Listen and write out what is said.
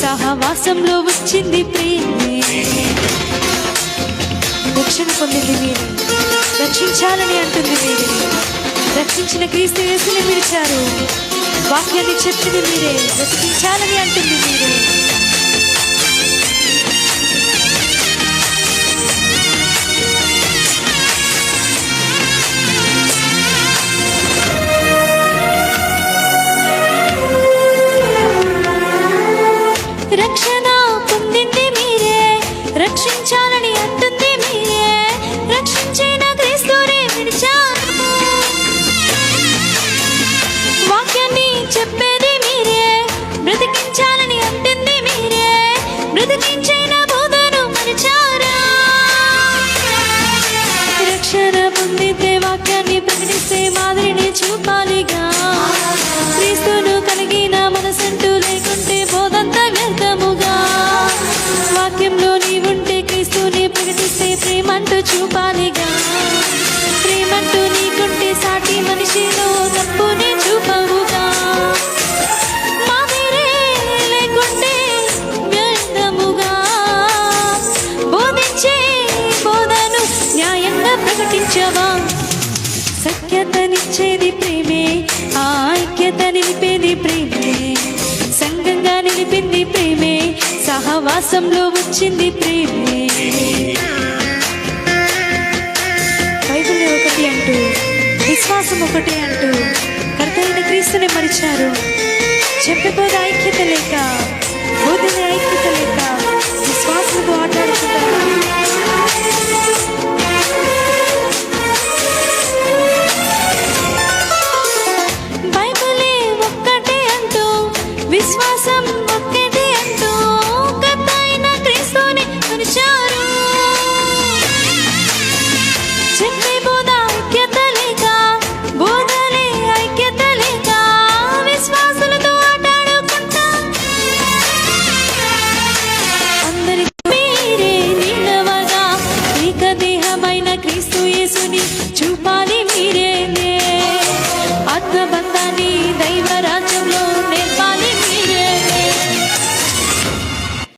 సహవాసంలో వచ్చింది ప్రేమే. రక్షణ పొందింది మీరే, రక్షించాలని అంటుంది మీరే. రక్షించిన క్రీస్తు యేసుని పిలిచారు, వాక్యాన్ని చెప్పింది మీరే, రక్షించాలని అంటుంది మీరే. రక్షణ పొందింది మీరే, రక్షించాలని అంటుంది మీరే. రక్షించిన క్రీస్తునే విడిచారు, వాక్యాన్ని చెప్పేది మీరే, బ్రతికించాలని అంటుంది మీరే. బ్రతికించిన బోధను మరిచారా? రక్షణ పొందితే వాక్యాన్ని ప్రకటిస్తే మాదిరిని చూపాలిగా. క్రీస్తును కలిగిన మనసంటూ లేకుంటే బోధంతా వ్యర్థముగా. వాక్యంలో నీవుంటే క్రీస్తుని ప్రకటిస్తే ప్రేమంటూ చూపాలిగా. ప్రేమంటూ నీకుంటే సాటి మనిషిలో తప్పుని చూపవుగా. మాదిరే లేకుంటే వ్యర్థముగా. బోధించే బోధను న్యాయంగా ప్రకటించవా? సఖ్యతనిచ్చేది ప్రేమే, ఆ ఐక్యత నిలిపేది ప్రేమే. సంఘంగా నిలిపింది ప్రేమే, సహవాసంలో వచ్చింది ప్రేమే. బైబిల్ ఒకటి అంటూ, విశ్వాసం ఒకటి అంటూ కర్తైన క్రీస్తుని మరిచారు. చెప్పబోద ఐక్యత లేక, బోధన ఐక్యత లేక విశ్వాసంతో ఆటాడుతున్నారు. విశ్వాసం ఒక్కటే అంటూ కర్తైన క్రీస్తుని మరిచారు. చెప్పే బోధ ఐక్యత లేక, బోధలే ఐక్యత లేక విశ్వాసులతో ఆటాడుకుంటా. అందరికీ మీరే నిలవగా ఏకదేహమైన క్రీస్తు యేసుని చూపాలి.